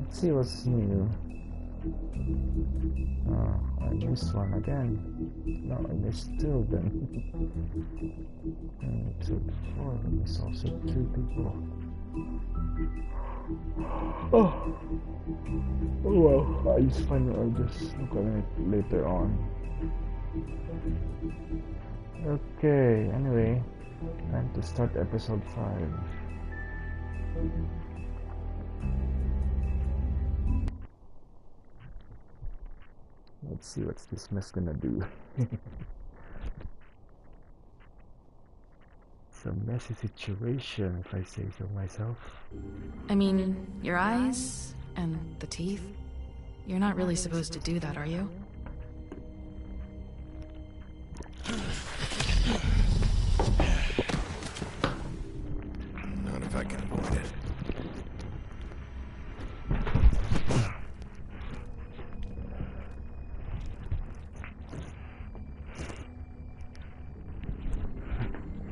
Let's see what's new. Oh, I missed one again. No, I missed two then. And episode 4, I missed also 2 people. Oh well, I just find I'll just look at it later on. Okay, anyway, time to start episode 5. Let's see what's this mess gonna do. It's a messy situation, if I say so myself. I mean, your eyes and the teeth. You're not really supposed to do that, are you? Not if I can avoid it.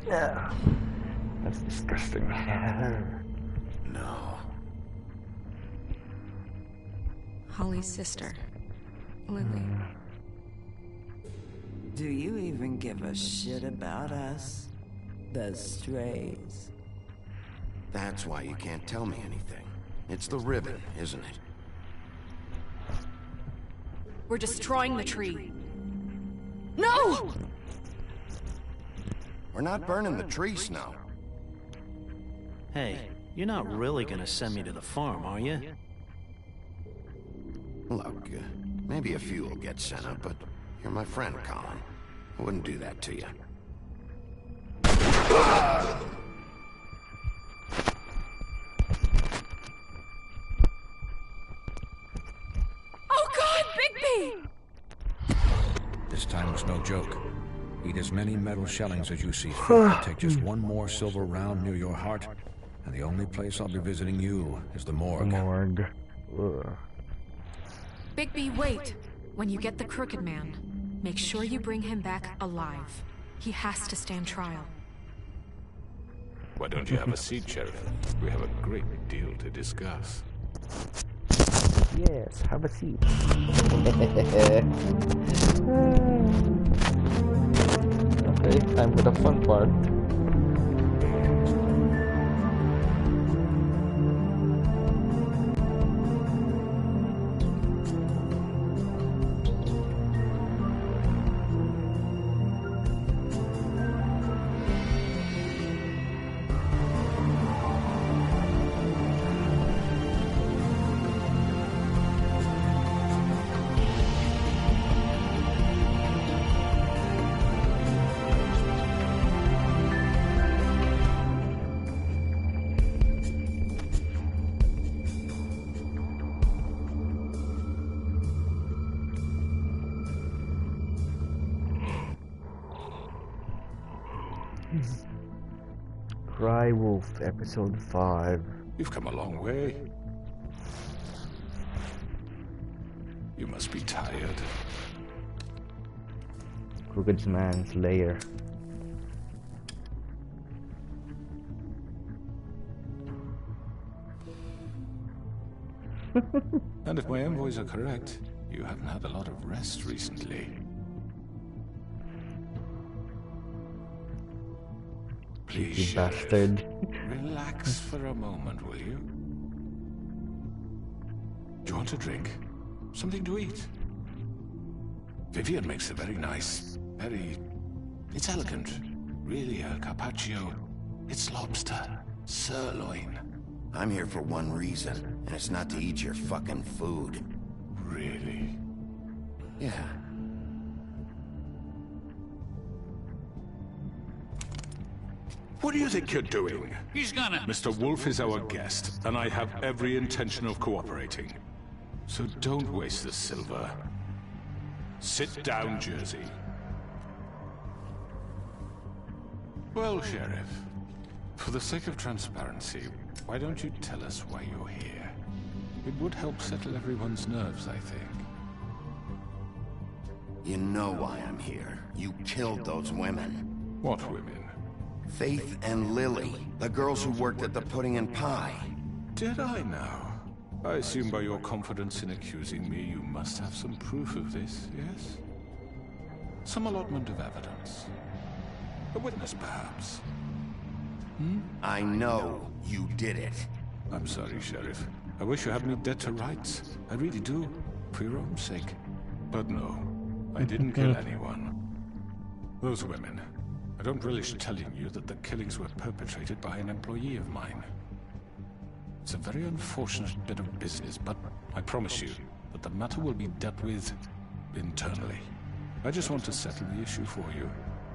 Yeah, that's disgusting. No. Holly's sister, Lily. Do you even give a shit about us? The strays. That's why you can't tell me anything. It's the ribbon, isn't it? We're destroying the tree. No! We're not burning the tree, Snow. Hey, you're not really gonna send me to the farm, are you? Look, maybe a few will get sent up, but you're my friend, Colin. I wouldn't do that to you. Oh God, Bigby! This time was no joke. Eat as many metal shellings as you see fit. Take just one more silver round near your heart, and the only place I'll be visiting you is the morgue. Bigby, wait! When you get the Crooked Man, make sure you bring him back alive. He has to stand trial. Why don't you have a seat, Sheriff? We have a great deal to discuss. Yes, have a seat. Okay, time for the fun part. Cry Wolf, episode 5. You've come a long way. You must be tired. Crooked Man's lair. And if my envoys are correct, you haven't had a lot of rest recently. Please, You Sheriff, bastard. relax for a moment, will you? Do you want a drink? Something to eat? Vivian makes a very nice, it's elegant. Really a carpaccio. It's lobster. Sirloin. I'm here for one reason, and it's not to eat your fucking food. Really? Yeah. What do you think you're doing? He's gonna... Mr. Wolf is our guest, and I have every intention of cooperating. So don't waste the silver. Sit down, Jersey. Well, Sheriff, for the sake of transparency, why don't you tell us why you're here? It would help settle everyone's nerves, I think. You know why I'm here. You killed those women. What women? Faith and Lily, the girls who worked at the Pudding and Pie. Did I now? I assume by your confidence in accusing me, you must have some proof of this, yes? Some allotment of evidence. A witness, perhaps. I know you did it. I'm sorry, Sheriff. I wish you had me dead to rights. I really do, for your own sake. But no, I didn't kill anyone. Those women. I don't relish telling you that the killings were perpetrated by an employee of mine. It's a very unfortunate bit of business, but I promise you that the matter will be dealt with internally. I just want to settle the issue for you,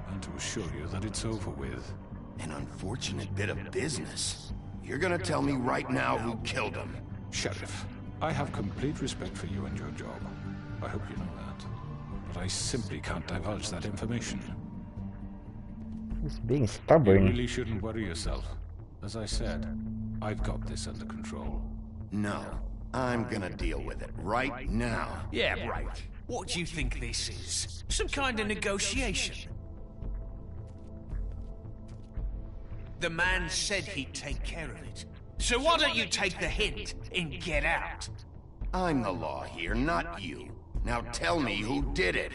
and to assure you that it's over with. An unfortunate bit of business. You're gonna tell me right now who killed him. Sheriff, I have complete respect for you and your job. I hope you know that. But I simply can't divulge that information. He's being You stubborn. really shouldn't worry yourself. As I said, I've got this under control. No, I'm gonna deal with it right now. Yeah, right. What do you think this is? Some kind of negotiation? The man said he'd take care of it. So why don't you take the hint and get out? I'm the law here, not you. Now tell me who did it.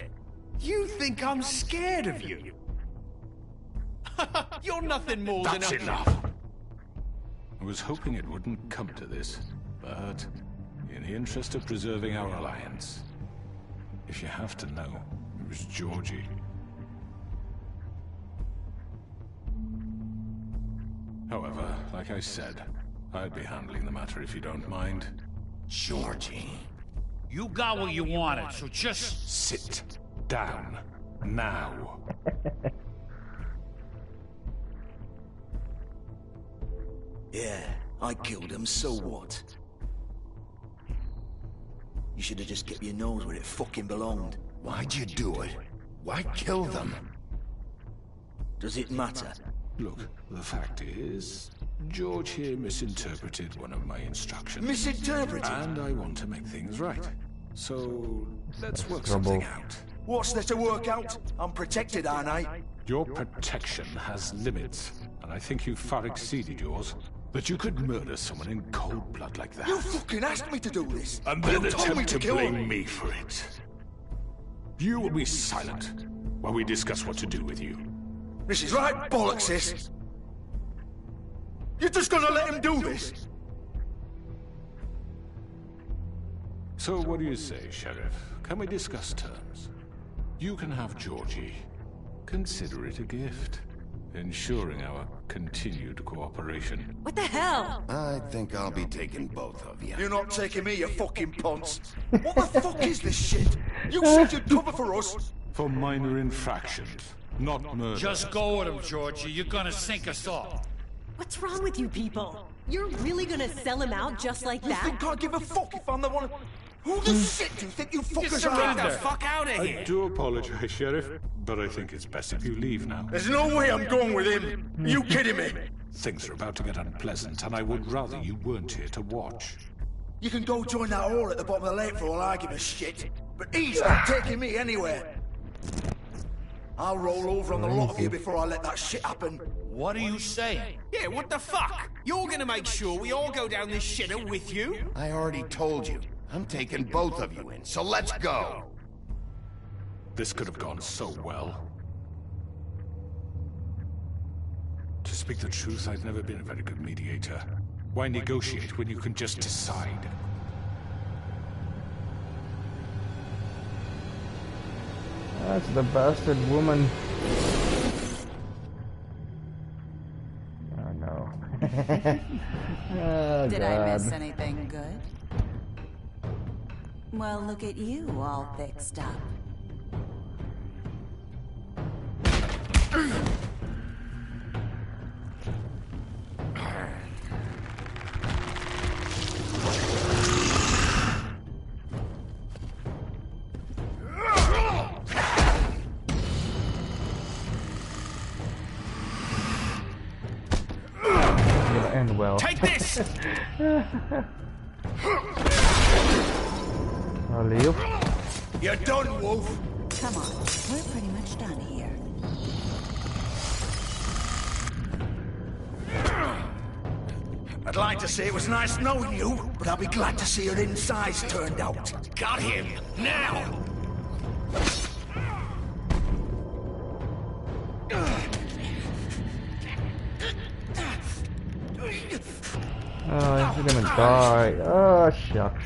You think I'm scared of you? You're nothing more than That's a... enough! I was hoping it wouldn't come to this, but in the interest of preserving our alliance, if you have to know, it was Georgie. However, like I said, I'd be handling the matter if you don't mind. Georgie. You got what you wanted, so just... Sit down. Now. Yeah, I killed him, so what? You should have just kept your nose where it fucking belonged. Why'd you do it? Why kill them? Does it matter? Look, the fact is, George here misinterpreted one of my instructions. Misinterpreted? And I want to make things right. So, let's work something out. What's there to work out? I'm protected, aren't I? Your protection has limits, and I think you've far exceeded yours. That you could murder someone in cold blood like that. You fucking asked me to do this! And You then told me attempt to to kill blame him. me for it. You will be silent while we discuss what to do with you. This is right bollocks, sis! You're just gonna let him do this? So what do you say, Sheriff? Can we discuss terms? You can have Georgie. Consider it a gift, ensuring our continued cooperation. What the hell? I think I'll be taking both of you. You're not taking me, you fucking ponce! What the fuck is this shit? You said you'd cover for us! For minor infractions, not murder. Just go with him, Georgie. You're gonna sink us all. What's wrong with you people? You're really gonna sell him out just like You that? think I give a fuck if I'm the one? Who the shit do you think you fuckers Get the are? fuck out of I here. do apologize, Sheriff, but I think it's best if you leave now. There's no way I'm going with him! You kidding me? Things are about to get unpleasant, and I would rather you weren't here to watch. You can go join that whore at the bottom of the lake for all I give a shit. But he's not taking me anywhere. I'll roll over on the lot of you before I let that shit happen. What are you saying? Yeah, what the fuck? You're gonna make sure we all go down this shitter with you? I already told you. I'm taking both of you in, so let's go. This could have gone so well. To speak the truth, I've never been a very good mediator. Why negotiate when you can just decide? That's the bastard woman. Oh no. Oh, Did God. I miss anything good? Well, look at you, all fixed up. Gonna end well. Take this! I'll leave. You're done, Wolf! Come on, we're pretty much done here. At glad to say it was nice knowing you, but I'll be glad to see your insides turned out. Got him! Now! Oh, he's gonna die. Oh, shucks.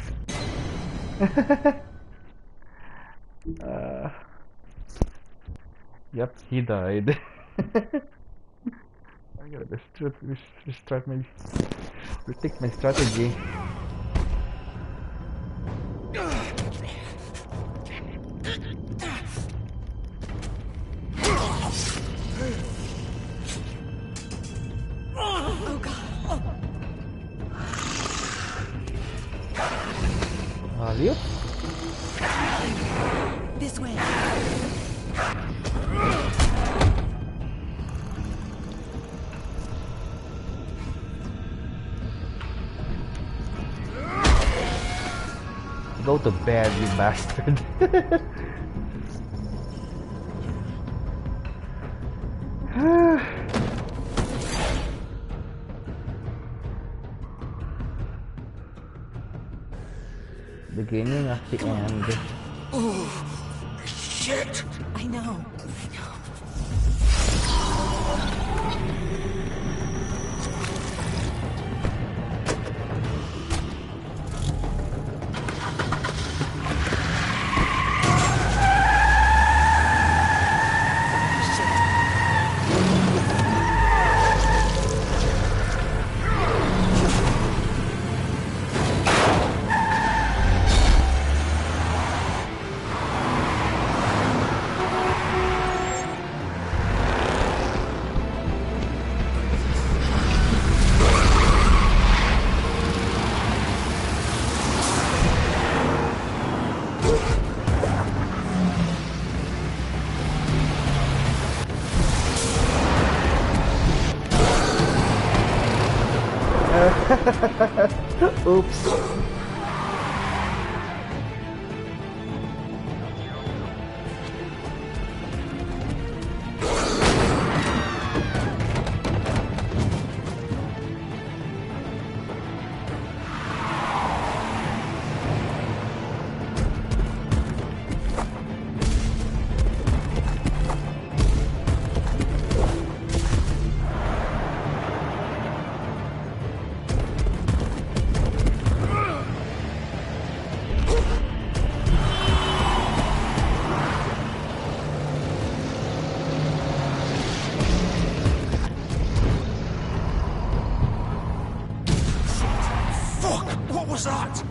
Yep, he died. I gotta restart my... retake my strategy. Oh god. Aliot? This way. Go to bed, you bastard. Beginning of the end. Oh, shit! I know. Oops. What was that?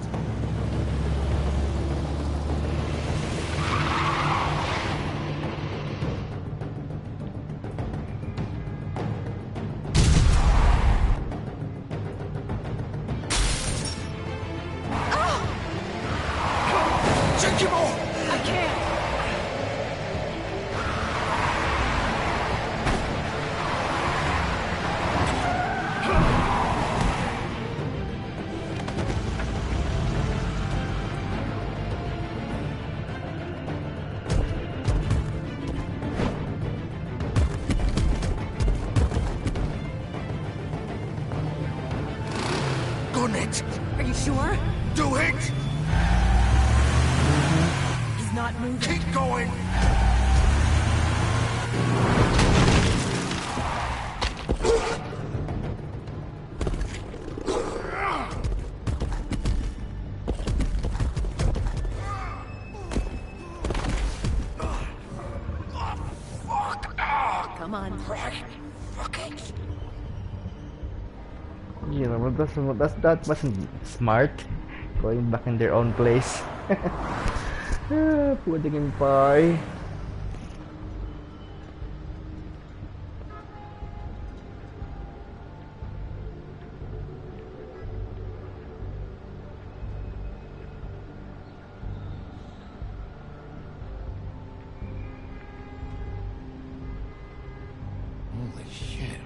Take him off! I can't. Gun it! Are you sure? Do it! He's not moving. Keep going! Come on. Fuck it. You know, that wasn't smart. Going back in their own place. Pudding and pie. Holy shit.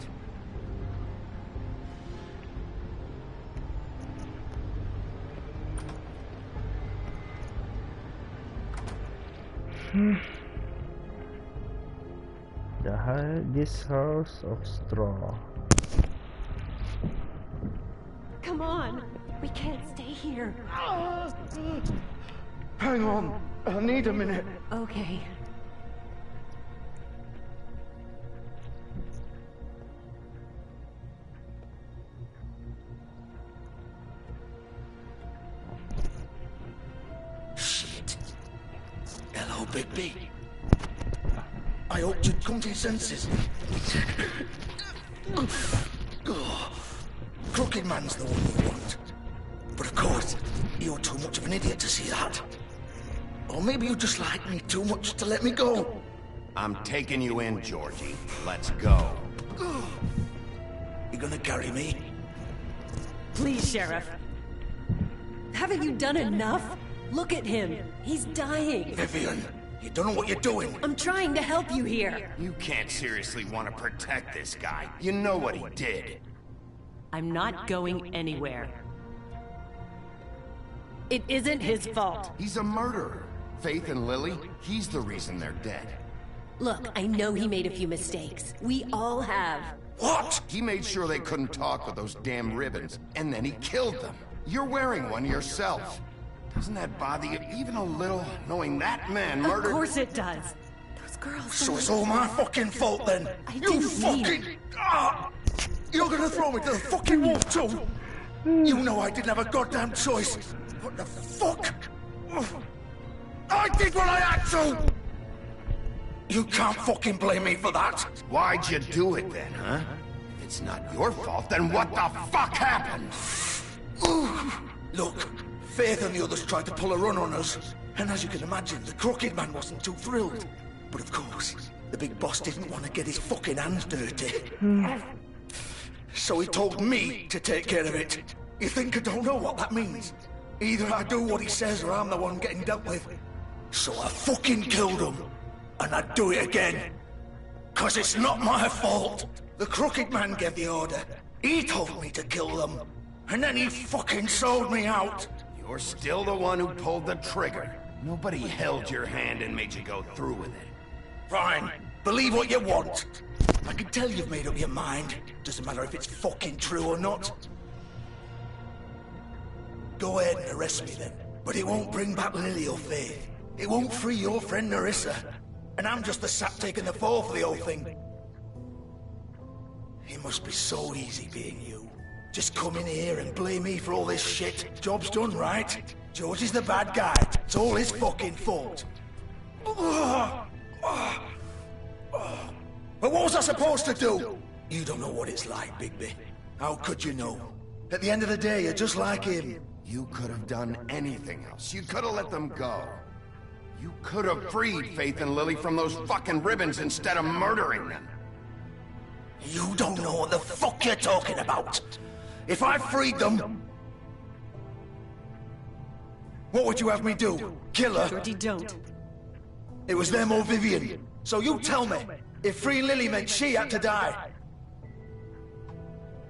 This house of straw. Come on. We can't stay here. Hang on. I need a minute. Okay. Shit. Hello, Bigby. I hoped you'd come to your senses. Crooked Man's the one you want. But of course, you're too much of an idiot to see that. Or maybe you just like me too much to let me go. I'm taking you in, Georgie. Let's go. You gonna carry me? Please, Sheriff. Haven't you done enough? Look at him. He's dying. Vivian, you don't know what you're doing. I'm trying to help you here. You can't seriously want to protect this guy. You know what he did. I'm not going anywhere. It isn't his fault. He's a murderer. Faith and Lily, he's the reason they're dead. Look, I know he made a few mistakes. We all have. What? He made sure they couldn't talk with those damn ribbons, and then he killed them. You're wearing one yourself. Doesn't that bother you even a little, knowing that man murdered... Of course it does. Those girls... So it's all my fucking fault then? You fucking... You're gonna throw me to the fucking wolf too? You know I didn't have a goddamn choice. What the fuck? I did what I had to! You can't fucking blame me for that. Why'd you do it then, huh? If it's not your fault, then what the fuck happened? Look, Faith and the others tried to pull a run on us. And as you can imagine, the Crooked Man wasn't too thrilled. But of course, the big boss didn't want to get his fucking hands dirty. So he told me to take care of it. You think I don't know what that means? Either I do what he says or I'm the one getting dealt with. So I fucking killed him. And I'd do it again. 'Cause it's not my fault. The Crooked Man gave the order. He told me to kill them. And then he fucking sold me out. You're still the one who pulled the trigger. Nobody held your hand and made you go through with it. Fine. Believe what you want. I can tell you've made up your mind. Doesn't matter if it's fucking true or not. Go ahead and arrest me then. But it won't bring back Lily or Faith. It won't free your friend Nerissa. And I'm just the sap taking the fall for the whole thing. It must be so easy being you. Just come in here and blame me for all this shit. Job's done, right? George is the bad guy. It's all his fucking fault. But what was I supposed to do? You don't know what it's like, Bigby. How could you know? At the end of the day, you're just like him. You could have done anything else. You could have let them go. You could have freed Faith and Lily from those fucking ribbons instead of murdering them. You don't know what the fuck you're talking about. If I freed them... What would you have me do? Kill her? Georgie, don't. It was them or Vivian. So you tell me, if freeing Lily meant she had to die...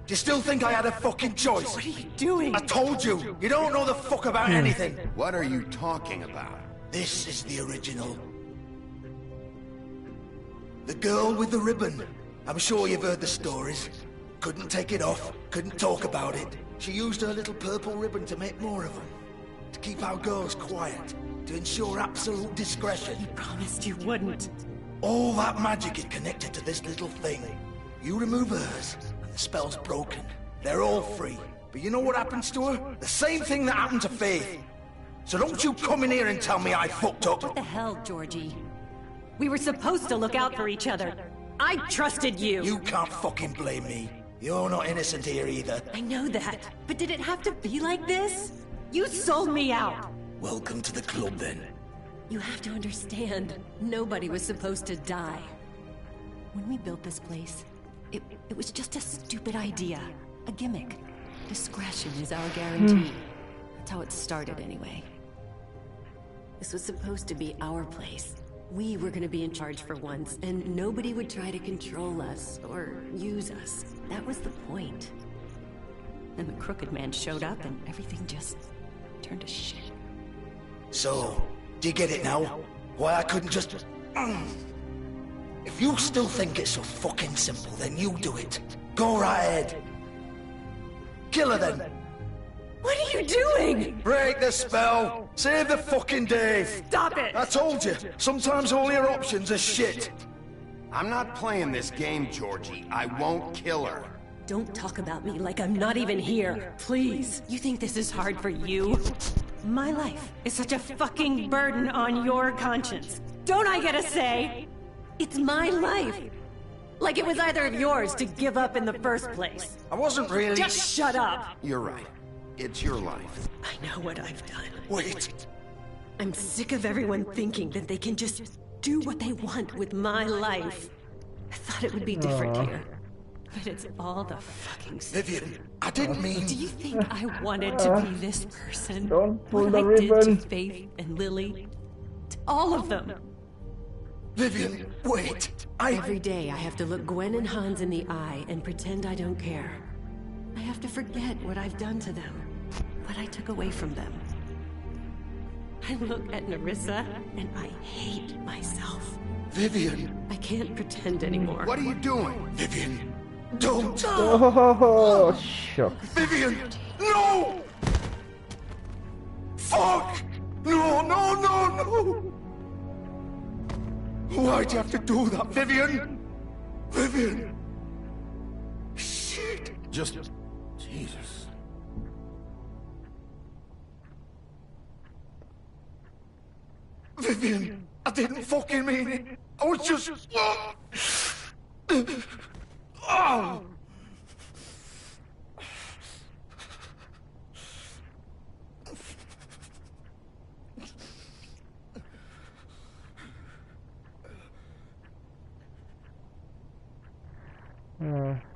Do you still think I had a fucking choice? What are you doing? I told you, you don't know the fuck about anything. What are you talking about? This is the original. The girl with the ribbon. I'm sure you've heard the stories. Couldn't take it off, couldn't talk about it. She used her little purple ribbon to make more of them. To keep our girls quiet. To ensure absolute discretion. You promised you wouldn't. All that magic is connected to this little thing. You remove hers, and the spell's broken. They're all free. But you know what happens to her? The same thing that happened to Faith. So don't you come in here and tell me I fucked up. What the hell, Georgie? We were supposed to look out for each other. I trusted you. You can't fucking blame me. You're not innocent here either. I know that. But did it have to be like this? You sold me out. Welcome to the club, then. You have to understand, nobody was supposed to die. When we built this place, it was just a stupid idea. A gimmick. Discretion is our guarantee. That's how it started, anyway. This was supposed to be our place. We were gonna be in charge for once, and nobody would try to control us, or use us. That was the point. Then the Crooked Man showed up, and everything just turned to shit. So, do you get it now? Why I couldn't just... If you still think it's so fucking simple, then you do it. Go right ahead. Kill her then. What are you doing? Break the spell! Save the fucking day! Stop it! I told you, sometimes all your options are shit. I'm not playing this game, Georgie. I won't kill her. Don't talk about me like I'm not even here. Please. You think this is hard for you? My life is such a fucking burden on your conscience. Don't I get a say? It's my life. Like it was either of yours to give up in the first place. I wasn't really... Just shut up. You're right. It's your life. I know what I've done. Wait. I'm sick of everyone thinking that they can just do what they want with my life. I thought it would be different here. But it's all the fucking stuff. Vivian, I didn't mean... Do you think I wanted to be this person? Don't pull what the I ribbon. did to Faith and Lily? To all of them. Vivian, wait. Every day I have to look Gwen and Hans in the eye and pretend I don't care. I have to forget what I've done to them. What I took away from them. I look at Nerissa and I hate myself. Vivian. I can't pretend anymore. What are you doing? Vivian, don't. Oh, shucks. Vivian, no! Fuck! No, no, no, no! Why'd you have to do that, Vivian? Vivian! Shit! Just... Jesus. Vivian, I didn't fucking mean it. I was just... Oh!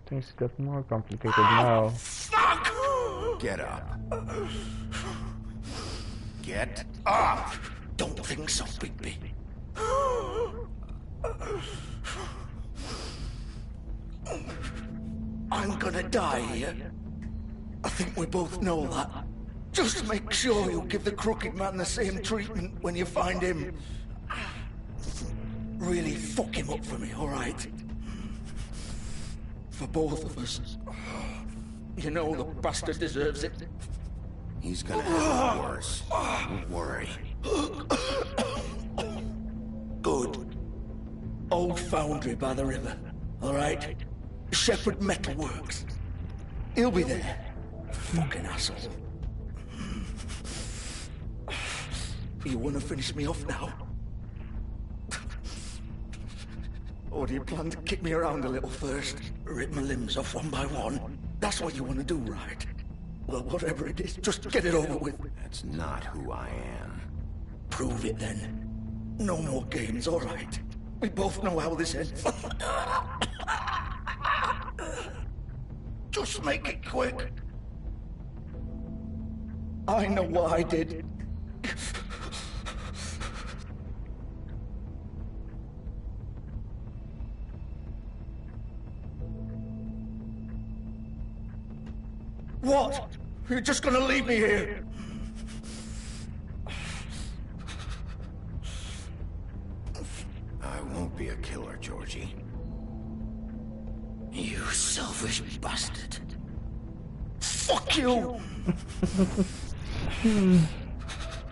Things got more complicated now. Fuck! Get up. Get up! Don't think so, Bigby. I'm gonna die here. I think we both know that. Just make sure you give the crooked man the same treatment when you find him. Really fuck him up for me, alright? For both of us. You know the bastard deserves it. He's gonna have it worse. Don't worry. Good. Old foundry by the river, alright? Shepherd Metal Works. He'll be there. Fucking asshole. You wanna finish me off now? Or do you plan to kick me around a little first? Rip my limbs off one by one? That's what you wanna do, right? Well, whatever it is, just get it over with. That's not who I am. Prove it then. No more games, alright? We both know how this ends. Just make it quick. I know what I did. What? You're just gonna leave me here? I won't be a killer, Georgie. You selfish bastard. Fuck you!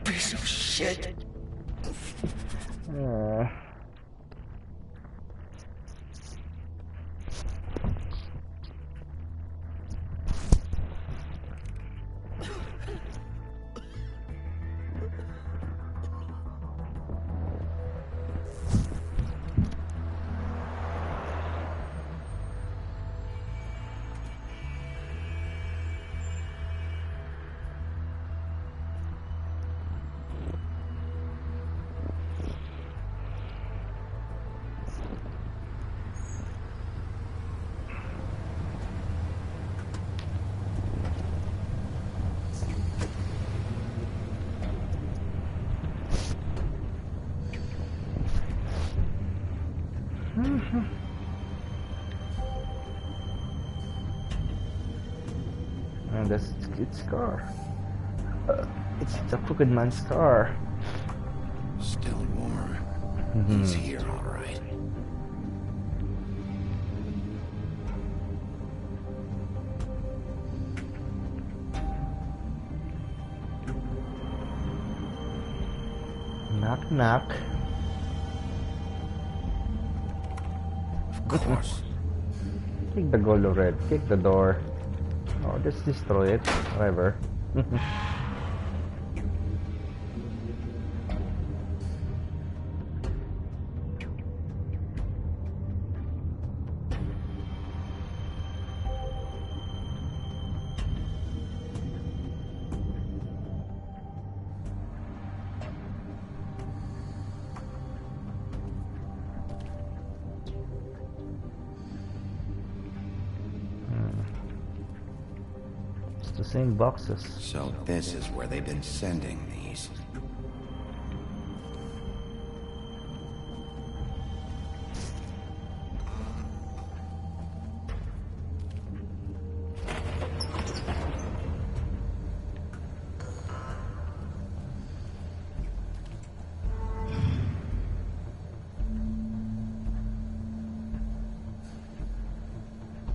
Piece of shit. And that's its car. It's the crooked man's car. Still warm. He's here, all right. Knock. Of course. Kick the gold red. Kick the door. Oh, just destroy it. Whatever. The same boxes. So this is where they've been sending these.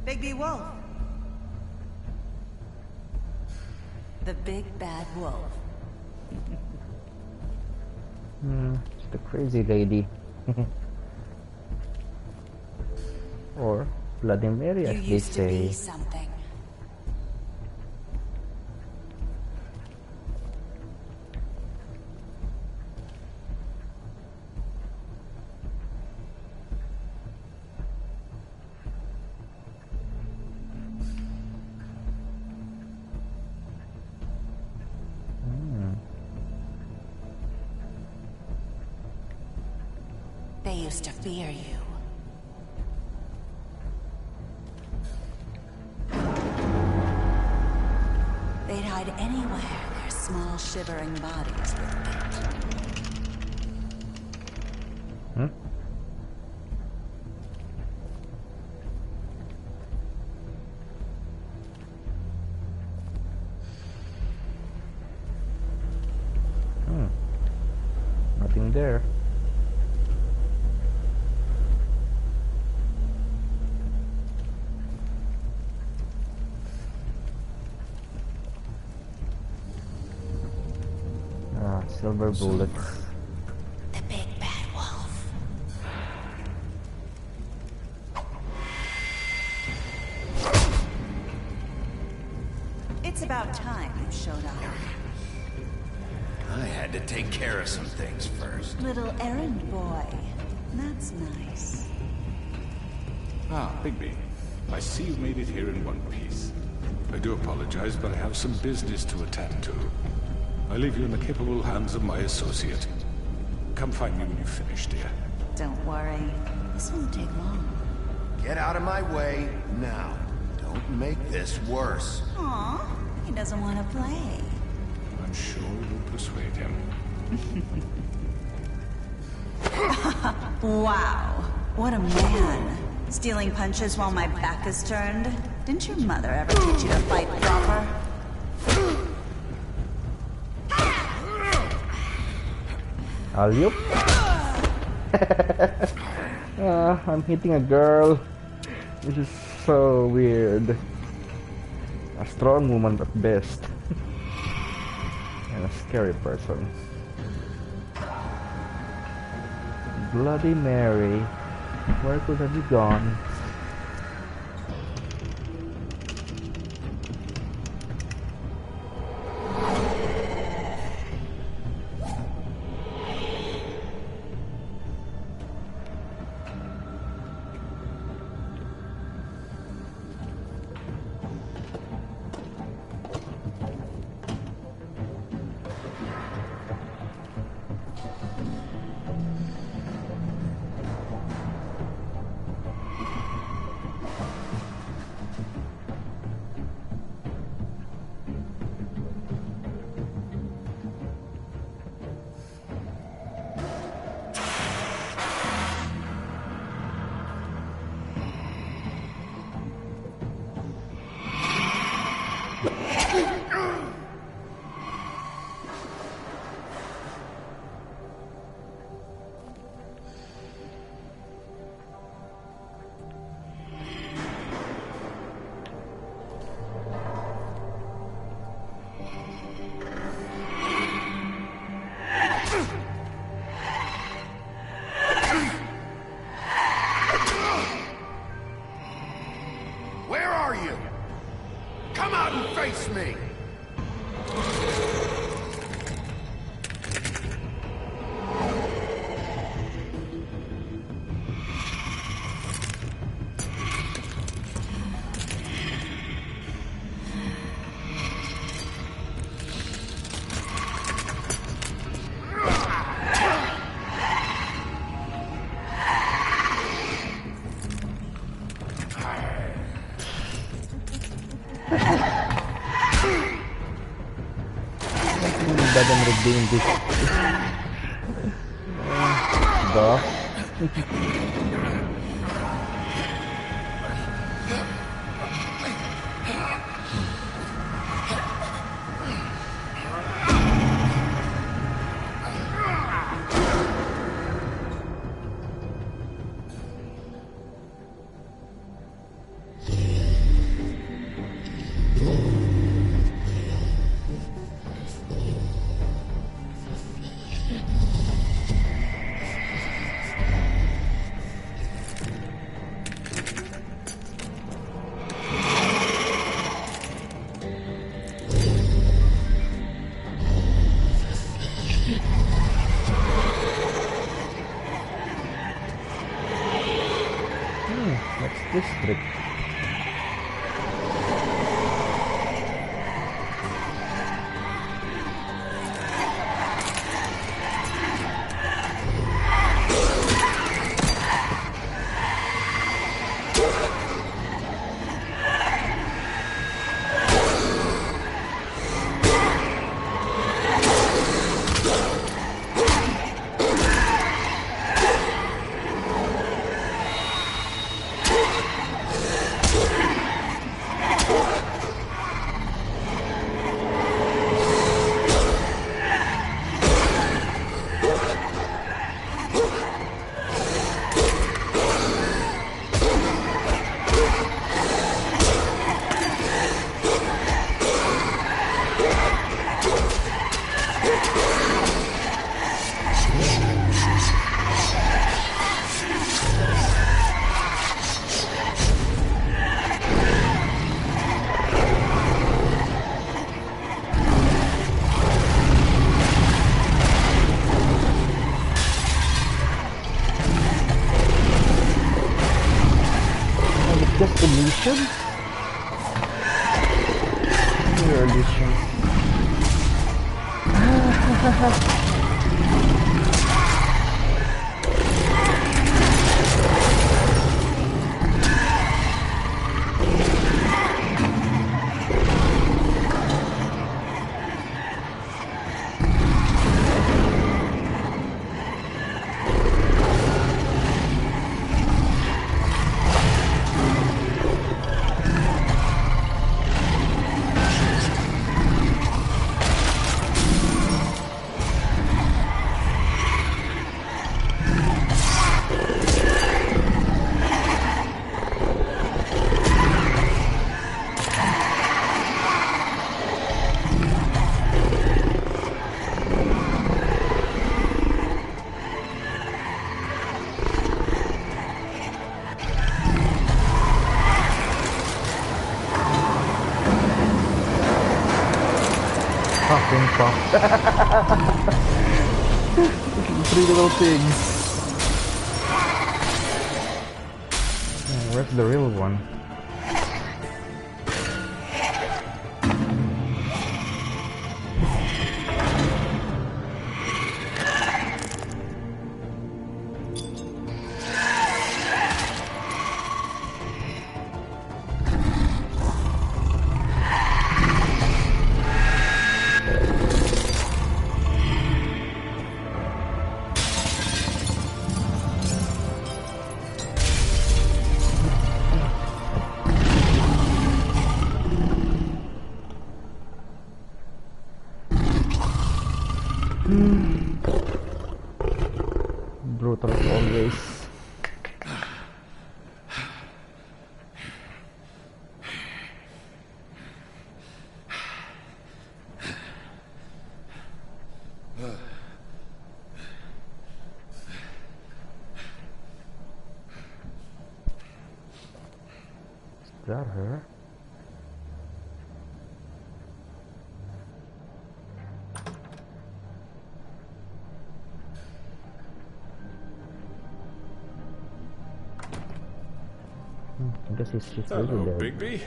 Bigby Wolf. The big bad wolf. It's the crazy lady. Or Bloody Mary, as You they used to be say. something. They used to fear you. They'd hide anywhere their small shivering bodies would fit. Nothing there. Silver bullets. The big bad wolf. It's about time you showed up. I had to take care of some things first. Little errand boy. That's nice. Ah, Bigby. I see you made it here in one piece. I do apologize, but I have some business to attend to. I leave you in the capable hands of my associate. Come find me when you've finished, dear. Don't worry. This won't take long. Get out of my way now. Don't make this worse. Aw, he doesn't want to play. I'm sure you'll persuade him. Wow, what a man. Stealing punches while my back is turned? Didn't your mother ever teach you to fight proper? Alley-oop. I'm hitting a girl. This is so weird. A strong woman at best. And a scary person. Bloody Mary. Where could have you gone? bad I'm regained this. Duh. District. Destination? Your edition. Fucking fuck. Three little pigs. Where's the real one? Brutal as always. Is that her? I guess he's just Hello, dead. Bigby.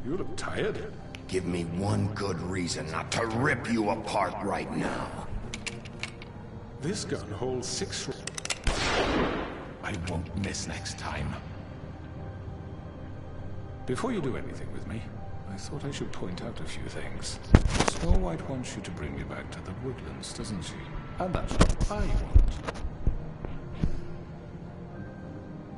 You look tired. Give me one good reason not to rip you apart right now. This gun holds 6. I won't miss next time. Before you do anything with me, I thought I should point out a few things. Snow White wants you to bring me back to the woodlands, doesn't she? And that's what I want.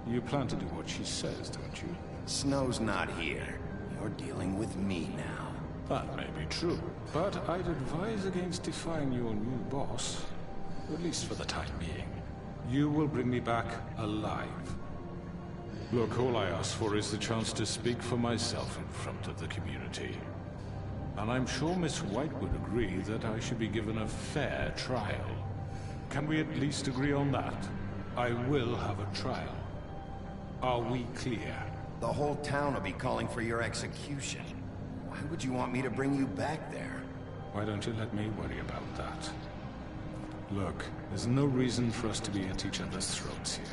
You plan to do what she says, don't you? Snow's not here. You're dealing with me now. That may be true, but I'd advise against defying your new boss, at least for the time being. You will bring me back alive. Look, all I ask for is the chance to speak for myself in front of the community. And I'm sure Miss White would agree that I should be given a fair trial. Can we at least agree on that? I will have a trial. Are we clear? The whole town will be calling for your execution. Why would you want me to bring you back there? Why don't you let me worry about that? Look, there's no reason for us to be at each other's throats here.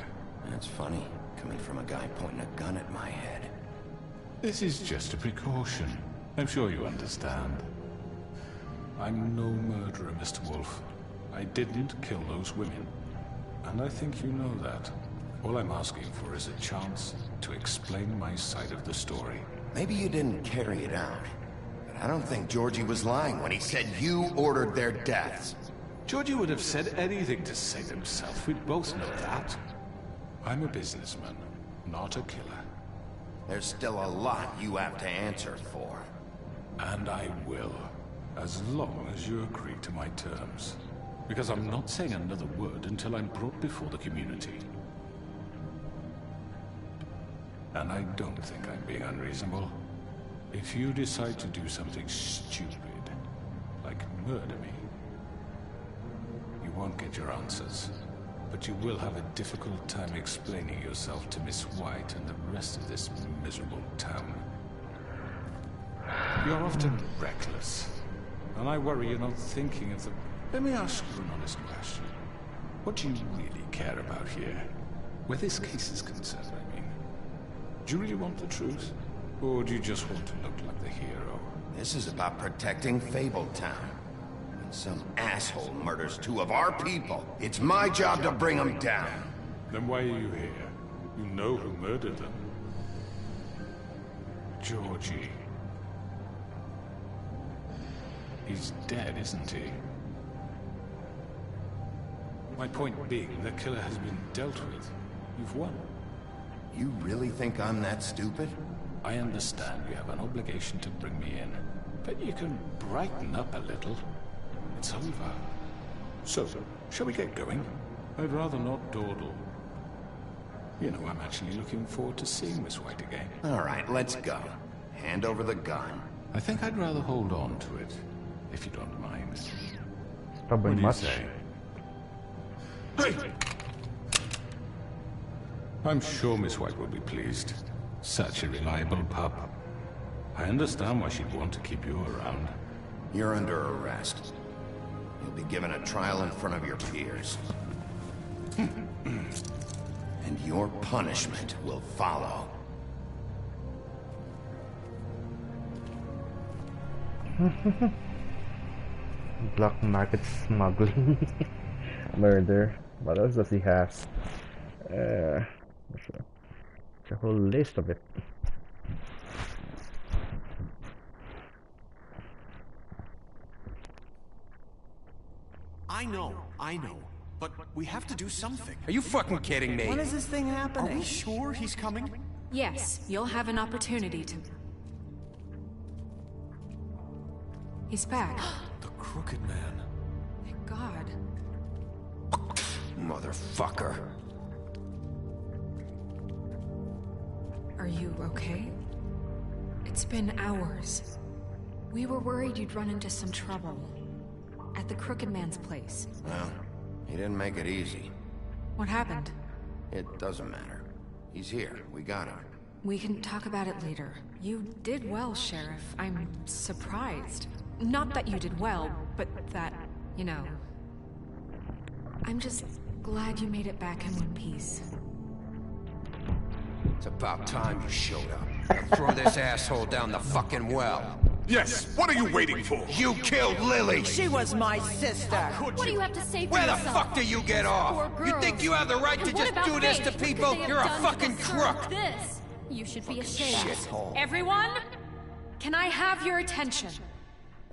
That's funny, coming from a guy pointing a gun at my head. This is just a precaution. I'm sure you understand. I'm no murderer, Mr. Wolf. I didn't kill those women. And I think you know that. All I'm asking for is a chance to explain my side of the story. Maybe you didn't carry it out. But I don't think Georgie was lying when he said you ordered their deaths. Georgie would have said anything to save himself. We'd both know that. I'm a businessman, not a killer. There's still a lot you have to answer for. And I will, as long as you agree to my terms. Because I'm not saying another word until I'm brought before the community. And I don't think I'm being unreasonable. If you decide to do something stupid, like murder me, you won't get your answers. But you will have a difficult time explaining yourself to Miss White and the rest of this miserable town. You're often reckless, and I worry you're not thinking of the... Let me ask you an honest question. What do you really care about here? Where this case is concerned, I mean. Do you really want the truth? Or do you just want to look like the hero? This is about protecting Fabletown. When some asshole murders two of our people, it's my job to bring them down. Then why are you here? You know who murdered them. Georgie. He's dead, isn't he? My point being, the killer has been dealt with. You've won. You really think I'm that stupid? I understand you have an obligation to bring me in, but you can brighten up a little. It's over. So, shall we get going? I'd rather not dawdle. You know, I'm actually looking forward to seeing Miss White again. All right, let's go. Hand over the gun. I think I'd rather hold on to it, if you don't mind. Probably what do you much. say? Hey! I'm sure Miss White will be pleased. Such a reliable pup. I understand why she'd want to keep you around. You're under arrest. You'll be given a trial in front of your peers. And your punishment will follow. Black market smuggling. Murder. What else does he have? It's a whole list of it. I know. But we have to do something. Are you fucking kidding me? When is this thing happening? Are we sure he's coming? Yes, you'll have an opportunity to... He's back. The Crooked Man. Thank God. Motherfucker. Are you okay? It's been hours. We were worried you'd run into some trouble. At the Crooked Man's place. Well, he didn't make it easy. What happened? It doesn't matter. He's here. We got him. We can talk about it later. You did well, Sheriff. I'm surprised. Not that you did well, but that, you know... I'm just glad you made it back in one piece. It's about time you showed up. Now throw this asshole down the fucking well. Yes, what are you waiting for? You killed Lily! She was my sister. What do you have to say for Where the yourself? fuck do you get off? You think you have the right to just do this to people? You're a fucking crook! This. You should be ashamed. Shithole. Everyone, can I have your attention?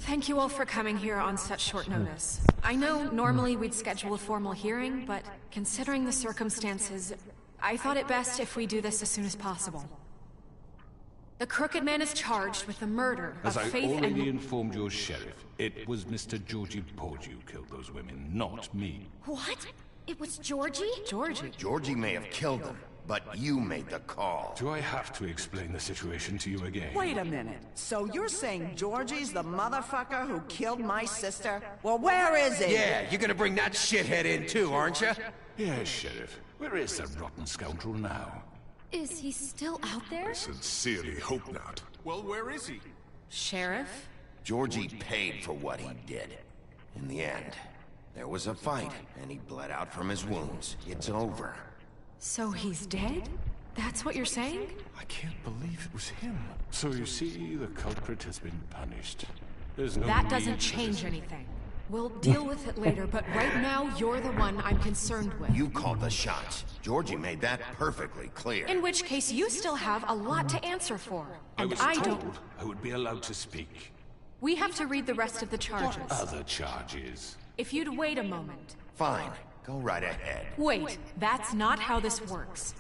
Thank you all for coming here on such short notice. I know normally we'd schedule a formal hearing, but considering the circumstances, I thought it best if we do this as soon as possible. The Crooked Man is charged with the murder of As I Faith and... already informed your sheriff, it was Mr. Georgie Porge who killed those women, not me. What? It was Georgie? Georgie? Georgie may have killed them, but you made the call. Do I have to explain the situation to you again? Wait a minute. So you're saying Georgie's the motherfucker who killed my sister? Well, where is he? Yeah, you're gonna bring that shithead in too, aren't you? Yes, Sheriff. Where is that rotten scoundrel now? Is he still out there? I sincerely hope not. Well, where is he? Sheriff? Georgie paid for what he did. In the end, there was a fight, and he bled out from his wounds. It's over. So he's dead? That's what you're saying? I can't believe it was him. So you see, the culprit has been punished. There's no That need doesn't for change this. anything. We'll deal with it later, but right now, you're the one I'm concerned with. You called the shots. Georgie made that perfectly clear. In which case, you still have a lot to answer for. And I was don't. told I would be allowed to speak. We have to read the rest of the charges. What other charges? If you'd wait a moment. Fine. Go right ahead. Wait, that's not how this works.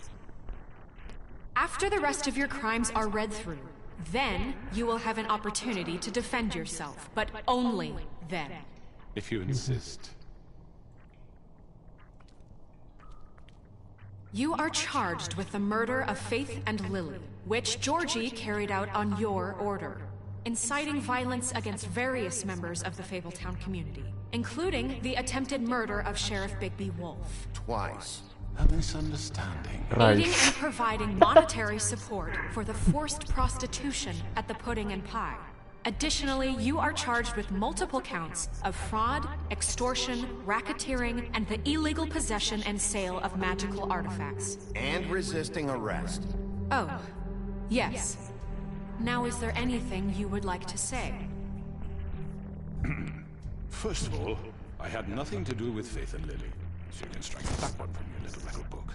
After the rest of your crimes are read through, then you will have an opportunity to defend yourself, but only then. If you insist. You are charged with the murder of Faith and Lily, which Georgie carried out on your order, inciting violence against various members of the Fabletown community, including the attempted murder of Sheriff Bigby Wolf. Twice. A misunderstanding. Aiding and providing monetary support for the forced prostitution at the Pudding and Pie. Additionally, you are charged with multiple counts of fraud, extortion, racketeering, and the illegal possession and sale of magical artifacts. And resisting arrest. Oh, yes. Now, is there anything you would like to say? First of all, I had nothing to do with Faith and Lily. So you can strike that one from your little record book.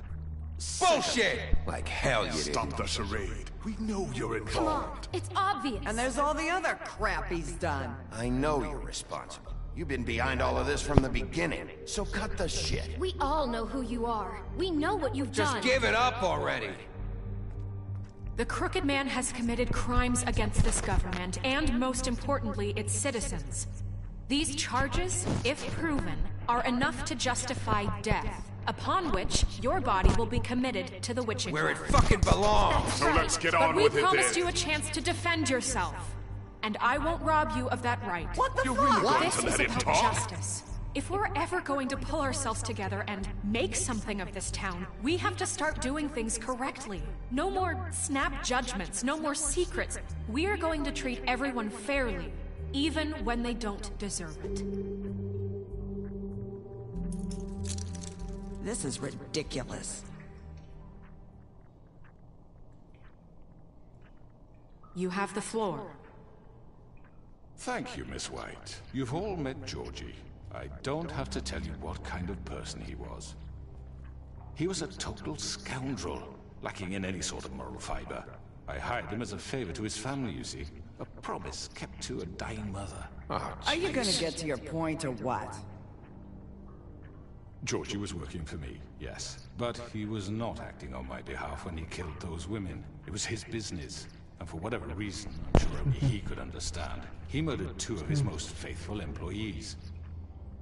Bullshit! Like hell you did. Stop the charade. We know you're involved. Come on, it's obvious. And there's all the other crap he's done. I know you're responsible. You've been behind all of this from the beginning, so cut the shit. We all know who you are. We know what you've done. Just give it up already. The Crooked Man has committed crimes against this government, and most importantly, its citizens. These charges, if proven, are enough to justify death, upon which your body will be committed to the witching Where it hour. fucking belongs. So let's get on But with we it promised then. you a chance to defend yourself, and I won't rob you of that right. What the You're fuck? really going This to is let him about talk? justice. If we're ever going to pull ourselves together and make something of this town, we have to start doing things correctly. No more snap judgments, no more secrets. We are going to treat everyone fairly, even when they don't deserve it. This is ridiculous. You have the floor. Thank you, Miss White. You've all met Georgie. I don't have to tell you what kind of person he was. He was a total scoundrel, lacking in any sort of moral fiber. I hired him as a favor to his family, you see. A promise kept to a dying mother. Are you gonna get to your point or what? Georgie was working for me, yes. But he was not acting on my behalf when he killed those women. It was his business. And for whatever reason, I'm sure only he could understand, he murdered 2 of his most faithful employees.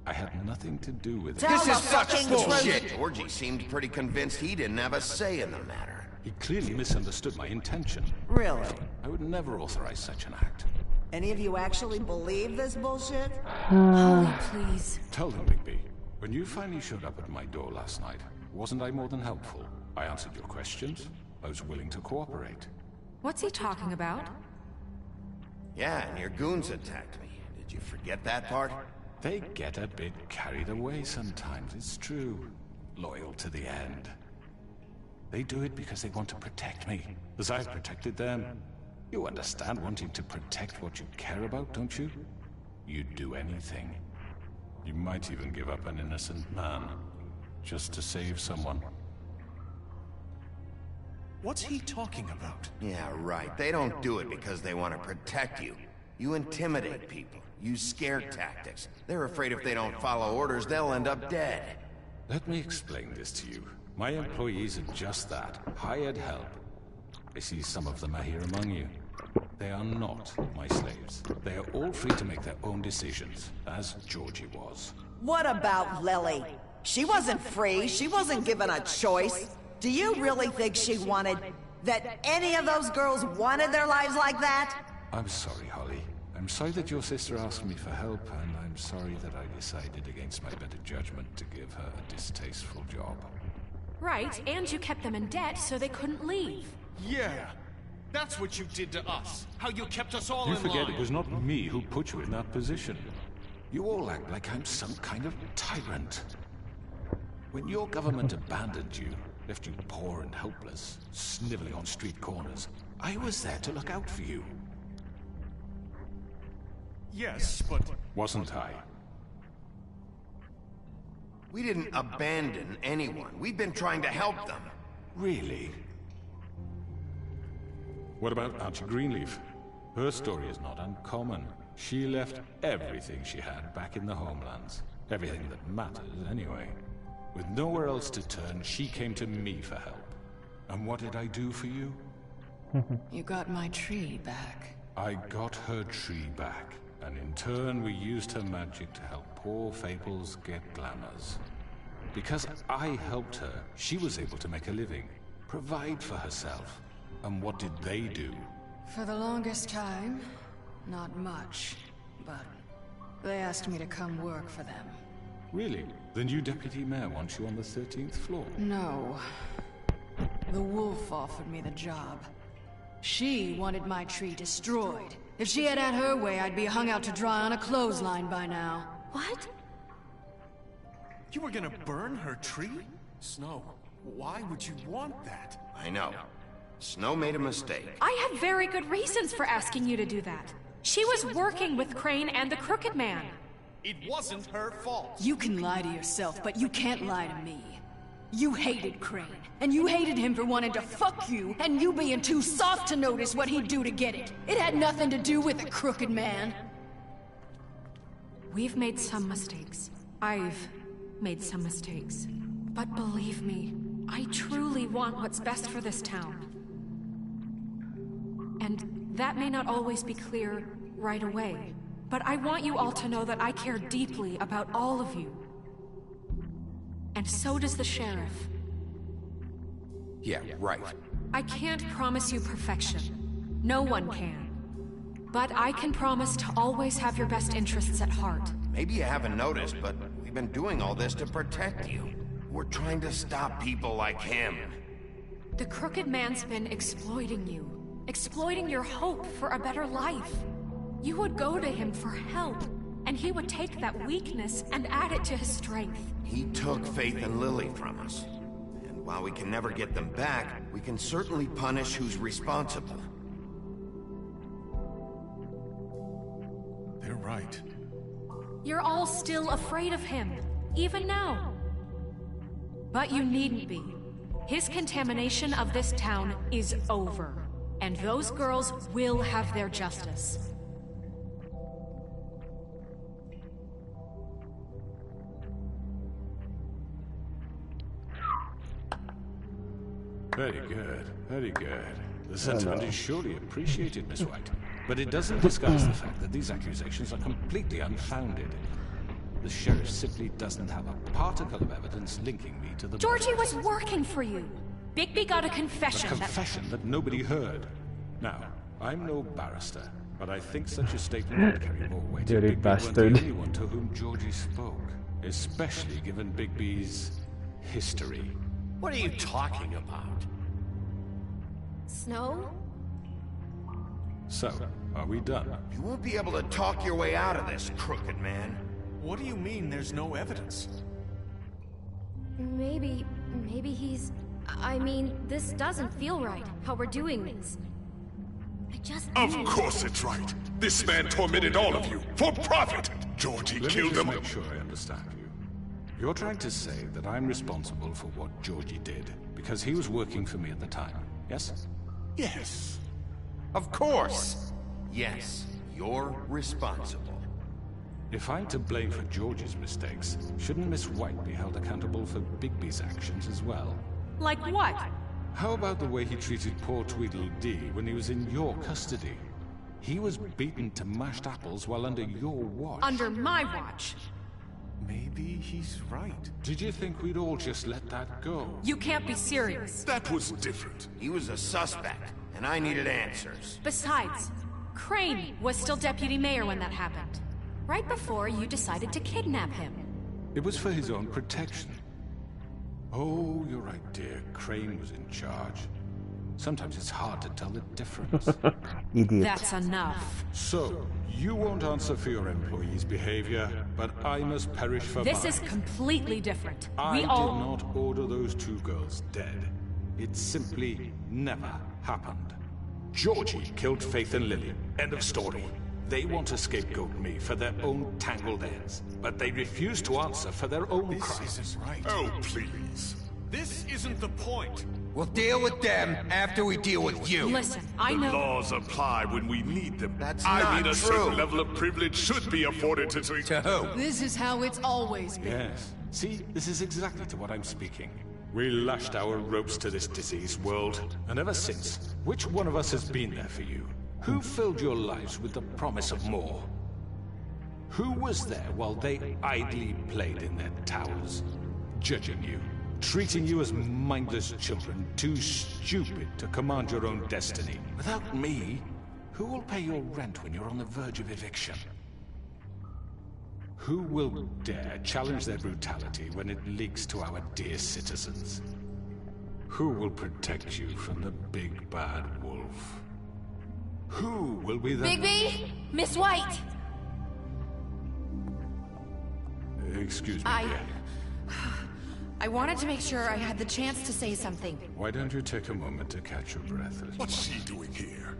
I had nothing to do with it. This is such bullshit! Georgie seemed pretty convinced he didn't have a say in the matter. He clearly misunderstood my intention. Really? I would never authorize such an act. Any of you actually believe this bullshit? Holly, please. Tell them, Bigby. When you finally showed up at my door last night, wasn't I more than helpful? I answered your questions. I was willing to cooperate. What's he talking about? Yeah, and your goons attacked me. Did you forget that part? They get a bit carried away sometimes, it's true. Loyal to the end. They do it because they want to protect me, as I've protected them. You understand wanting to protect what you care about, don't you? You'd do anything. You might even give up an innocent man, just to save someone. What's he talking about? Yeah, right. They don't do it because they want to protect you. You intimidate people. Use scare tactics. They're afraid if they don't follow orders, they'll end up dead. Let me explain this to you. My employees are just that. Hired help. I see some of them are here among you. They are not my slaves. They are all free to make their own decisions, as Georgie was. What about Lily? She wasn't free. She wasn't given a choice. Do you really think she wanted... that any of those girls wanted their lives like that? I'm sorry, Holly. I'm sorry that your sister asked me for help, and I'm sorry that I decided against my better judgment to give her a distasteful job. Right, and you kept them in debt so they couldn't leave. Yeah, that's what you did to us. How you kept us all You in forget line. it was not me who put you in that position. You all act like I'm some kind of tyrant. When your government abandoned you, left you poor and helpless, sniveling on street corners, I was there to look out for you. Yes, but... Wasn't I? We didn't abandon anyone. We've been trying to help them. Really? What about Archie Greenleaf? Her story is not uncommon. She left everything she had back in the homelands. Everything that matters, anyway. With nowhere else to turn, she came to me for help. And what did I do for you? You got my tree back. I got her tree back. And in turn, we used her magic to help poor Fables get glamours. Because I helped her, she was able to make a living, provide for herself. And what did they do? For the longest time, not much. But they asked me to come work for them. Really? The new deputy mayor wants you on the 13th floor? No. The wolf offered me the job. She wanted my tree destroyed. If she had her way, I'd be hung out to dry on a clothesline by now. What? You were gonna burn her tree? Snow, why would you want that? I know. Snow made a mistake. I have very good reasons for asking you to do that. She was working with Crane and the Crooked Man. It wasn't her fault. You can lie to yourself, but you can't lie to me. You hated Crane, and you hated him for wanting to fuck you, and you being too soft to notice what he'd do to get it. It had nothing to do with the Crooked Man. We've made some mistakes. I've made some mistakes. But believe me, I truly want what's best for this town. And that may not always be clear right away. But I want you all to know that I care deeply about all of you. And so does the sheriff. Yeah, right. I can't promise you perfection. No one can. But I can promise to always have your best interests at heart. Maybe you haven't noticed, but we've been doing all this to protect you. We're trying to stop people like him. The Crooked Man's been exploiting you. Exploiting your hope for a better life. You would go to him for help, and he would take that weakness and add it to his strength. He took Faith and Lily from us. And while we can never get them back, we can certainly punish who's responsible. They're right. You're all still afraid of him, even now. But you needn't be. His contamination of this town is over, and those girls will have their justice. Very good, very good. The sentiment is surely appreciated, Miss White. But it doesn't disguise the fact that these accusations are completely unfounded. The sheriff simply doesn't have a particle of evidence linking me to the... Georgie was working for you. Bigby got a A confession confession that nobody heard. Now, I'm no barrister, but I think such a statement would carry more weight if Dirty Bigby weren't bastard. the only one to whom Georgie spoke. Especially given Bigby's history. What are you talking about? Snow? So, are we done? You won't be able to talk your way out of this, Crooked Man. What do you mean there's no evidence? Maybe he's... I mean, this doesn't feel right, how we're doing this. I just... Of course it's right. This man tormented all of you for profit. Georgie Let me killed just them. make sure I understand you. You're trying to say that I'm responsible for what Georgie did, because he was working for me at the time. yes? Yes. Of course. Yes, you're responsible. If I'm to blame for George's mistakes, shouldn't Miss White be held accountable for Bigby's actions as well? Like what? How about the way he treated poor Tweedledee when he was in your custody? He was beaten to mashed apples while under your watch. Under my watch. Maybe he's right. Did you think we'd all just let that go? You can't be serious. That was different. He was a suspect, and I needed answers. Besides, Crane was still deputy mayor when that happened. Right before you decided to kidnap him. It was for his own protection. Oh, you're right, dear. Crane was in charge. Sometimes it's hard to tell the difference. Idiot. That's enough. So, you won't answer for your employees' behavior, but I must perish for This mine. is completely different. I did not order those two girls dead. It simply never happened. Georgie killed Faith and Lily. End of story. They want to scapegoat me for their own tangled ends, but they refuse to answer for their own crimes. This isn't right. Oh, please. This isn't the point. We'll deal with them after we deal with you. Listen, I know. The laws apply when we need them. That's I not mean, a true. certain level of privilege should be afforded to who? This is how it's always been. Yes. See, this is exactly to what I'm speaking. We lashed our ropes to this diseased world, and ever since, which one of us has been there for you? Who filled your lives with the promise of more? Who was there while they idly played in their towers, judging you, treating you as mindless children, too stupid to command your own destiny? Without me, who will pay your rent when you're on the verge of eviction? Who will dare challenge their brutality when it leaks to our dear citizens? Who will protect you from the big bad wolf? Who will be the... Bigby! Miss White! Excuse me, dear. I wanted to make sure I had the chance to say something. Why don't you take a moment to catch your breath? What's she doing here?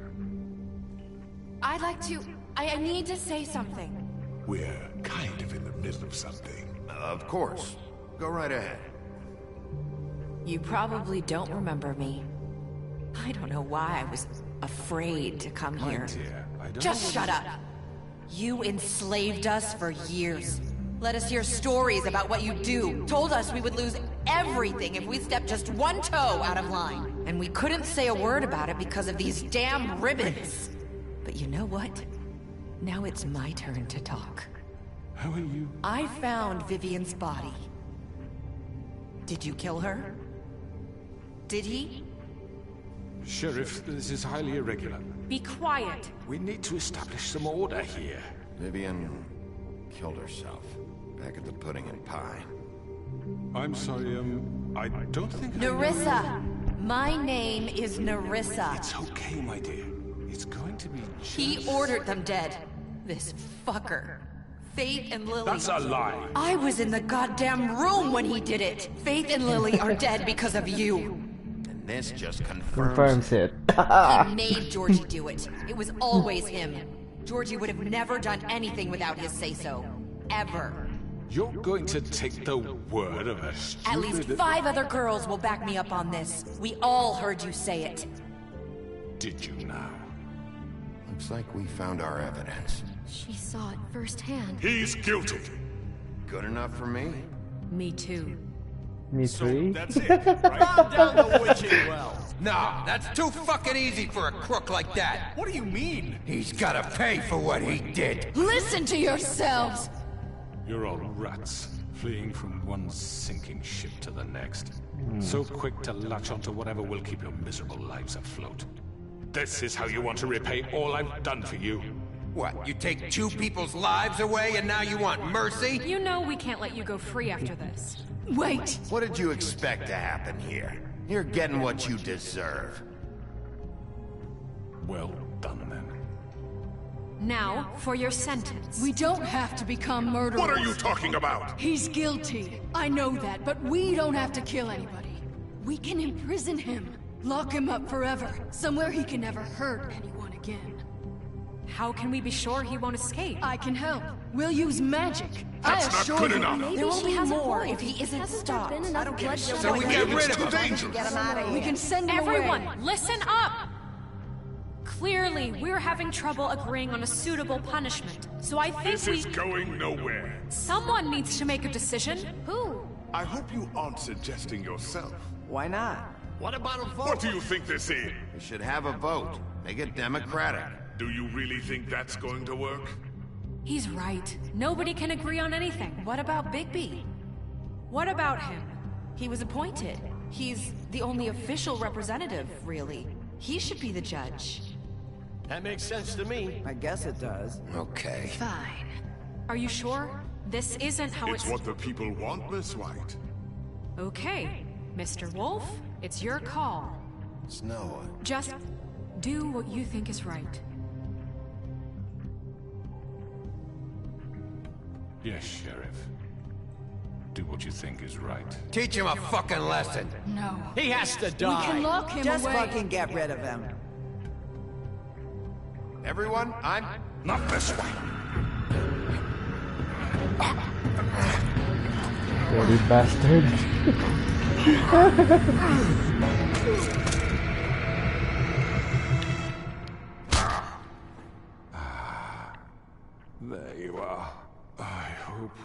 I'd like to... I need to say something. We're kind of in the middle of something. Of course. Go right ahead. You probably don't remember me. I don't know why I was afraid to come here. Dear, I don't Just shut up. You enslaved us for years. Let us hear stories about what you do. Told us we would lose everything if we stepped just one toe out of line. And we couldn't say a word about it because of these damn ribbons. But you know what? Now it's my turn to talk. How are you? I found Vivian's body. Did you kill her? Did he? Sheriff, this is highly irregular. Be quiet. We need to establish some order here. Vivian killed herself. Back at the Pudding and Pie. I'm sorry, I don't think Nerissa! My name is Nerissa. It's okay, my dear. It's going to be just... He ordered them dead. This fucker. Faith and Lily... That's a lie! I was in the goddamn room when he did it! Faith and Lily are dead because of you! And this just Confirms it. He made Georgie do it. It was always him. Georgie would have never done anything without his say-so. Ever. You're going to take the word of a stupid... At least 5 other girls will back me up on this. We all heard you say it. Did you now? Looks like we found our evidence. She saw it firsthand. He's guilty. Good enough for me? Me too. Me too. That's it, right? Bow down the witching well. Nah, that's too fucking easy for a crook like that. What do you mean? He's gotta pay for what he did. Listen to yourselves! You're all rats, fleeing from one sinking ship to the next. So quick to latch onto whatever will keep your miserable lives afloat. This is how you want to repay all I've done for you. What, you take 2 people's lives away and now you want mercy? You know we can't let you go free after this. Wait! What did you expect to happen here? You're getting what you deserve. Well done, then. Now, for your sentence. We don't have to become murderers. What are you talking about? He's guilty. I know that, but we don't have to kill anybody. We can imprison him. Lock him up forever. Somewhere he can never hurt anyone again. How can we be sure he won't escape? I can help. We'll use magic. That's not good enough. There will be has a more point. if he isn't stopped. I don't care. So we get rid of him. Dangerous. Get him out of here. We can send him Everyone, away. listen up! Clearly, we're having trouble agreeing on a suitable punishment. So I think This is going nowhere. someone needs to make a decision. Who? I hope you aren't suggesting yourself. Why not? What about a vote? What do you think this is? We should have a vote. Make it democratic. Do you really think that's going to work? He's right. Nobody can agree on anything. What about Bigby? What about him? He was appointed. He's the only official representative, really. He should be the judge. That makes sense to me. I guess it does. Okay. Fine. Are you sure? This isn't how It's what the people want, Miss White. Okay, Mr. Wolf, it's your call. Snow. Just do what you think is right. Yes, Sheriff. Do what you think is right. Teach him a fucking lesson. No. He has to We die. can lock him Just away. fucking get rid of him. Everyone, I'm... Not this way. Dirty bastard. There you are. I hope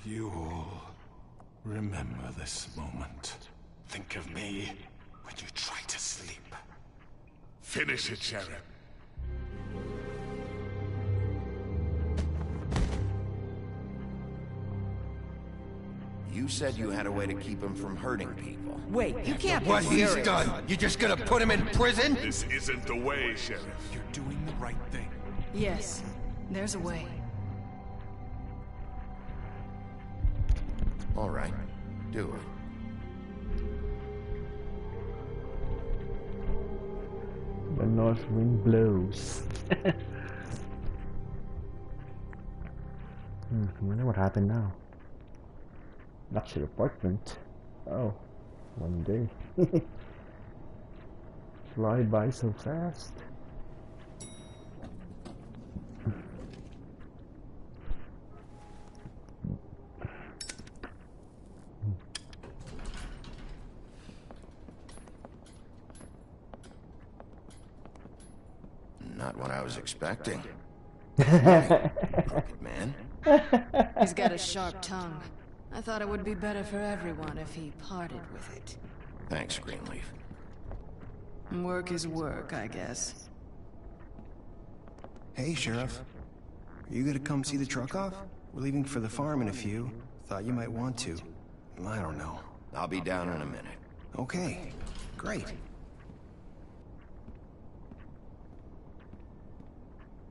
you all remember this moment. Think of me when you try to sleep. Finish it, Sheriff. You said you had a way to keep him from hurting people. Wait, you can't be What he's serious. done, you just gonna put him in prison? This isn't the way, Sheriff. You're doing the right thing. Yes, there's a way. All right, do it. The north wind blows. I wonder what happened now. That's your apartment. Oh, one day. Fly by so fast. Not what I was expecting. Crooked man. He's got a sharp tongue. I thought it would be better for everyone if he parted with it. Thanks, Greenleaf. Work is work, I guess. Hey, Sheriff. Are you gonna come see the truck off? We're leaving for the farm in a few. Thought you might want to. I don't know. I'll be down in a minute. Okay, great.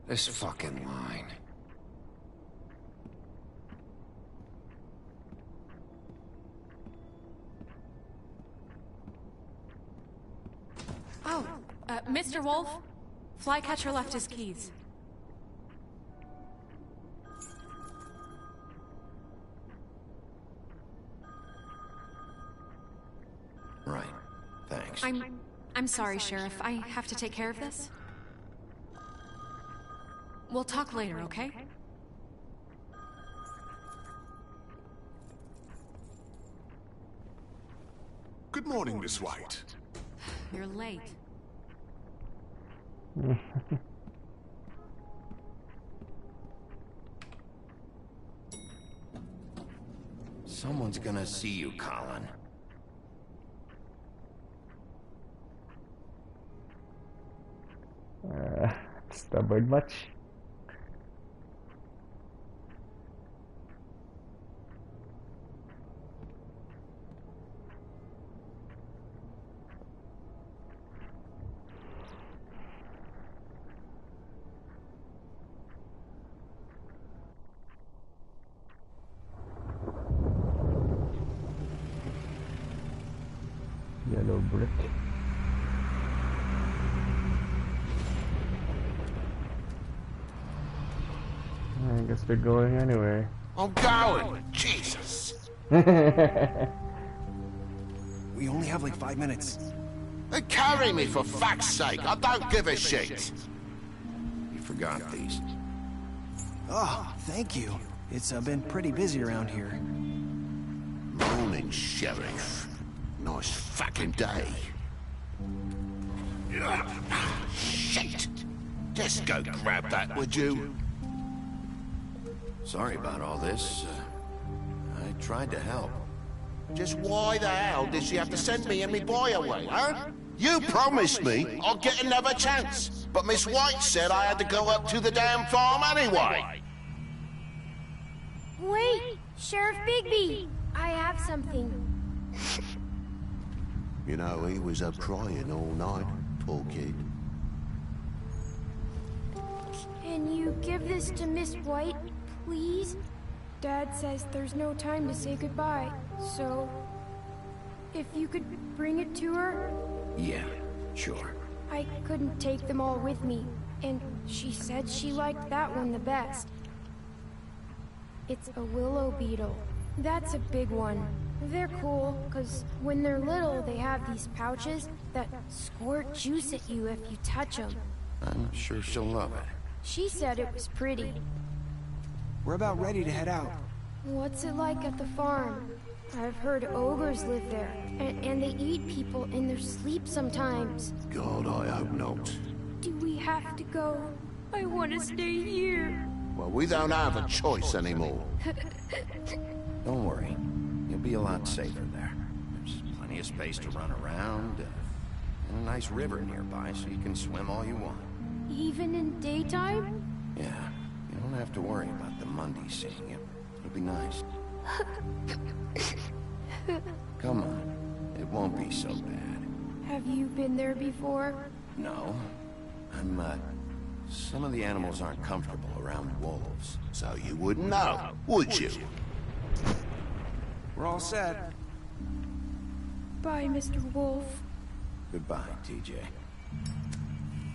This fucking line. Oh, Mr. Wolf, Flycatcher left his keys. Right. Thanks. I'm sorry, Sheriff. I have to take care of this. We'll talk later, okay? Good morning, Miss White. You're late. Someone's gonna see you, Colin. Stubborn much? Yellow brick. I guess we're going anyway. I'm going! Jesus! We only have like 5 minutes. They carry me, for fuck's sake! I don't give a shit! You got these. Oh, thank you. It's been pretty busy around here. Morning, Sheriff. Nice fucking day. Shit! Just go grab that, would you? Sorry about all this. I tried to help. Just why the hell did she have to send me and me boy away, huh? You promised me I'll get another chance, but Miss White said I had to go up to the damn farm anyway. Wait, Sheriff Bigby, I have something. You know, he was up crying all night, poor kid. Can you give this to Miss White, please? Dad says there's no time to say goodbye, so... if you could bring it to her? Yeah, sure. I couldn't take them all with me, and she said she liked that one the best. It's a willow beetle. That's a big one. They're cool, because when they're little, they have these pouches that squirt juice at you if you touch them. I'm sure she'll love it. She said it was pretty. We're about ready to head out. What's it like at the farm? I've heard ogres live there, and they eat people in their sleep sometimes. God, I hope not. Do we have to go? I want to stay here. Well, we don't have a choice anymore. Don't worry. You'll be a lot safer there. There's plenty of space to run around, and a nice river nearby, so you can swim all you want. Even in daytime? Yeah, you don't have to worry about the Mundies seeing you. It'll be nice. Come on, it won't be so bad. Have you been there before? No. Some of the animals aren't comfortable around wolves, so you wouldn't know, would you? We're all set. Bye, Mr. Wolf. Goodbye, TJ.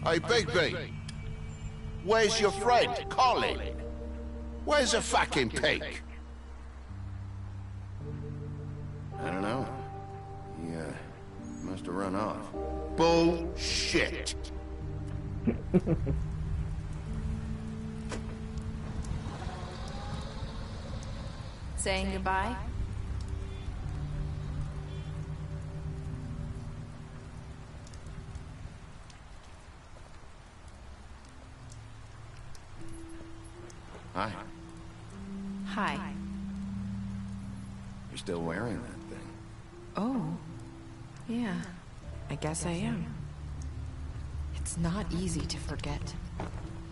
Hey, Bigby! Where's your friend, Colin? Where's the fucking pig? I don't know. He, must have run off. Bullshit! Saying goodbye? Hi. Hi. You're still wearing that thing. Oh. Yeah. I guess I am. It's not easy to forget.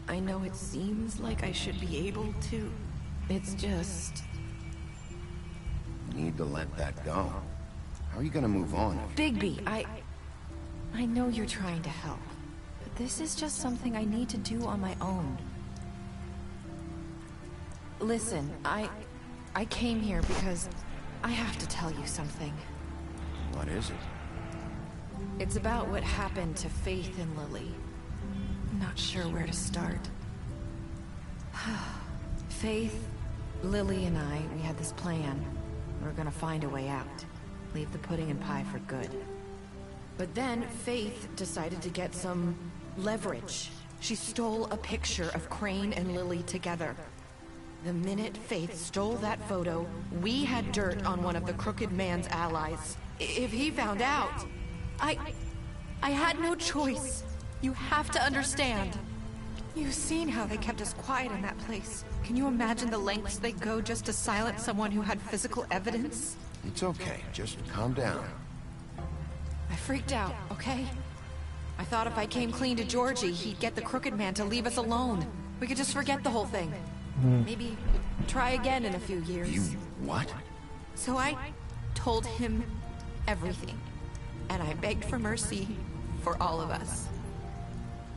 I know it seems like I should be able to. It's just... You need to let that go. How are you gonna move on? Bigby, I know you're trying to help. But this is just something I need to do on my own. Listen, I came here because I have to tell you something. What is it? It's about what happened to Faith and Lily. I'm not sure where to start. Faith, Lily, and we had this plan. We were gonna find a way out. Leave the pudding and pie for good. But then Faith decided to get some leverage. She stole a picture of Crane and Lily together. The minute Faith stole that photo, we had dirt on one of the Crooked Man's allies. If he found out, I had no choice. You have to understand. You've seen how they kept us quiet in that place. Can you imagine the lengths they go just to silence someone who had physical evidence? It's okay. Just calm down. I freaked out, okay? I thought if I came clean to Georgie, he'd get the Crooked Man to leave us alone. We could just forget the whole thing. Maybe try again in a few years. You... what? So I told him everything. And I begged for mercy for all of us.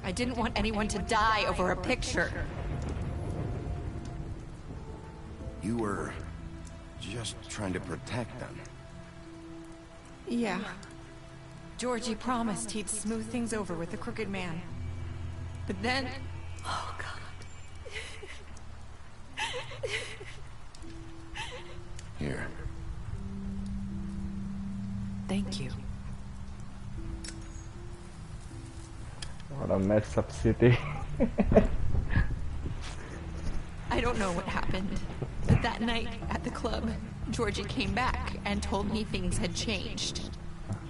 I didn't want anyone to die over a picture. You were... just trying to protect them. Yeah. Georgie promised he'd smooth things over with the Crooked Man. But then... oh, God. Here. Thank you. What a messed up city. don't know what happened, but that night at the club, Georgie came back and told me things had changed.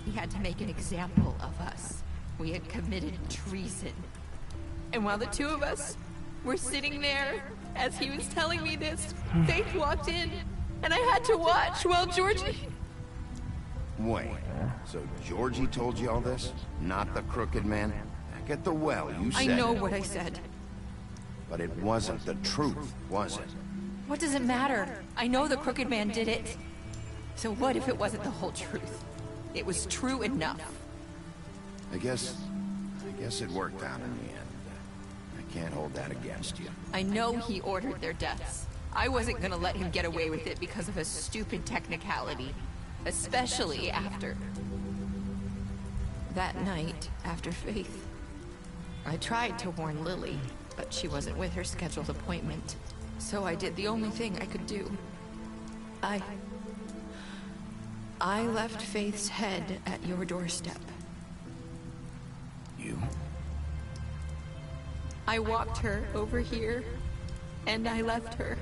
He had to make an example of us. We had committed treason. And while the two of us were sitting there, as he was telling me this, Faith walked in, and I had to watch while Georgie... Wait, so Georgie told you all this? Not the crooked man? Back at the well, you said... I know what I said. But it wasn't the truth, was it? What does it matter? I know the crooked man did it. So what if it wasn't the whole truth? It was true enough. I guess it worked out in the end. I can't hold that against you. I know he ordered their deaths. I wasn't gonna let him get away with it because of a stupid technicality. Especially after... that night, after Faith. I tried to warn Lily, but she wasn't with her scheduled appointment. So I did the only thing I could do. I left Faith's head at your doorstep. You? I walked her over here, and I left her.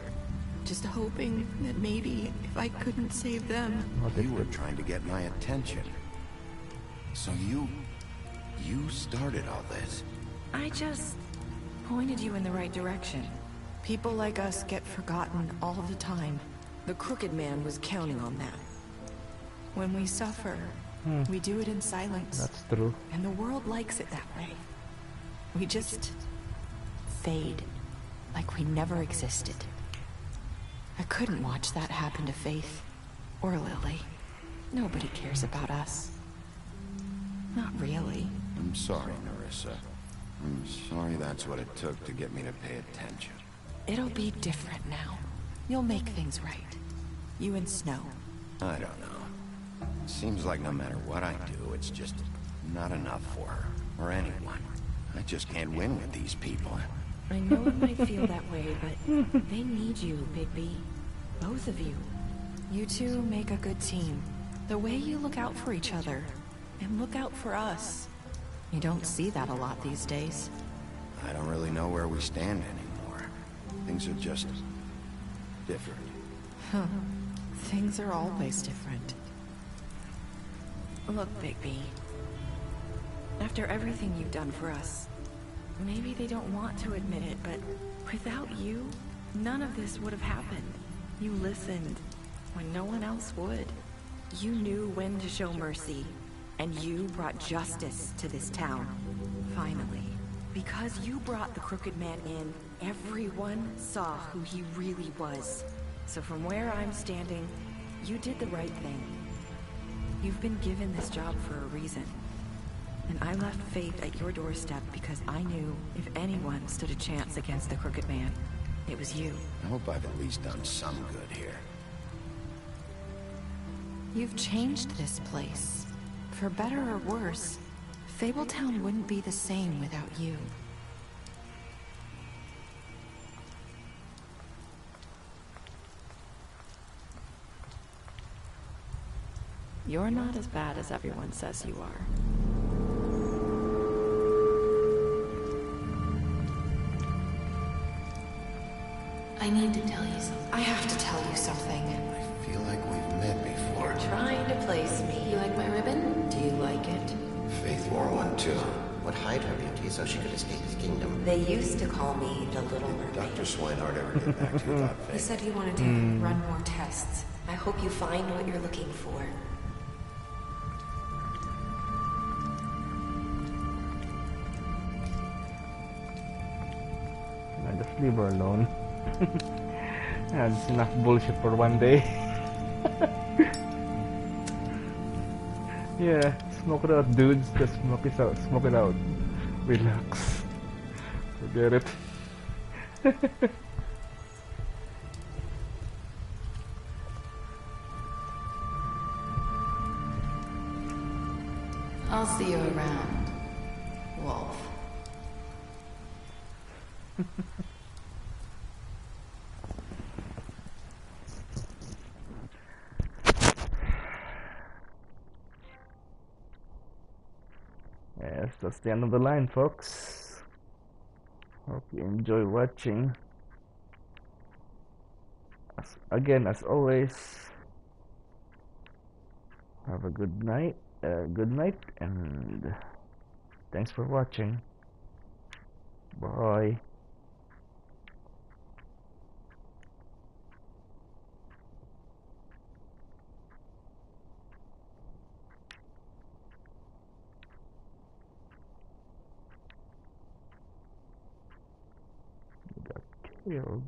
Just hoping that maybe if I couldn't save them... You were trying to get my attention. So you started all this. I just pointed you in the right direction. People like us get forgotten all the time. The crooked man was counting on that. When we suffer, we do it in silence. That's true. And the world likes it that way. We just fade, like we never existed. I couldn't watch that happen to Faith, or Lily. Nobody cares about us. Not really. I'm sorry, Nerissa. I'm sorry that's what it took to get me to pay attention. It'll be different now. You'll make things right. You and Snow. I don't know. Seems like no matter what I do, it's just not enough for her, or anyone. I just can't win with these people. I know it might feel that way, but they need you, Bigby. Both of you. You two make a good team. The way you look out for each other, and look out for us. You don't see that a lot these days. I don't really know where we stand anymore. Things are just... different. Huh. Things are always different. Look, Bigby. After everything you've done for us, maybe they don't want to admit it, but without you, none of this would have happened. You listened when no one else would. You knew when to show mercy, and you brought justice to this town. Finally. Because you brought the crooked man in, everyone saw who he really was. So from where I'm standing, you did the right thing. You've been given this job for a reason. And I left Faith at your doorstep because I knew if anyone stood a chance against the crooked man, it was you. I hope I've at least done some good here. You've changed this place. For better or worse, Fabletown wouldn't be the same without you. You're not as bad as everyone says you are. I need to tell you something. I have to tell you something. I feel like we've met before. You're trying to place me. You like my ribbon? Do you like it? Faith wore one too. Would hide her beauty so she could escape his kingdom. They used to call me the Little Mermaid. Dr. Swinehart ever get back to you about He Faith? said he wanted to run more tests. I hope you find what you're looking for. I just leave her alone. That's enough bullshit for one day. Yeah, smoke it out, dudes. Just smoke it out. Smoke it out. Relax. Forget it. I'll see you around, Wolf. Yes, that's the end of the line, folks. Hope you enjoy watching. again, as always, have a good night, and thanks for watching. Bye. Got killed.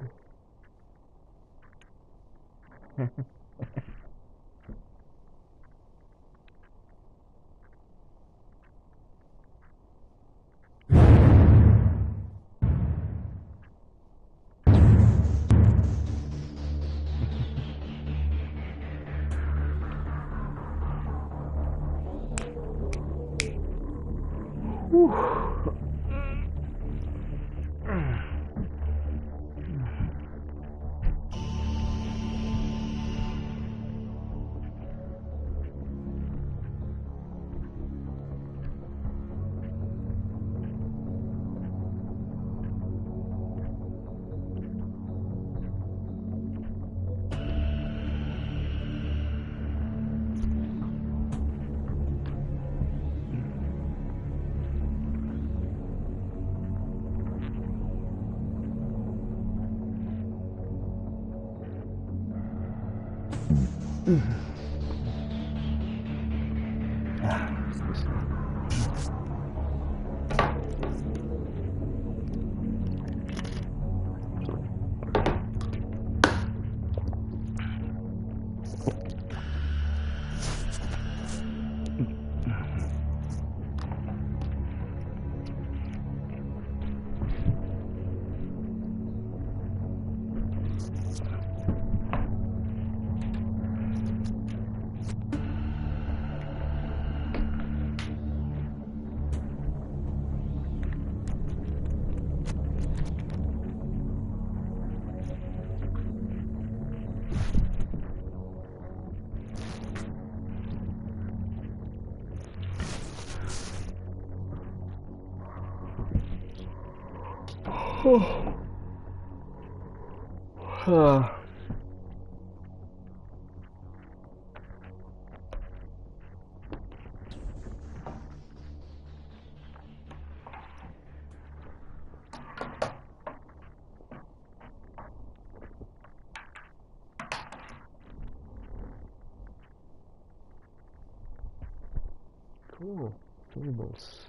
Cool tables.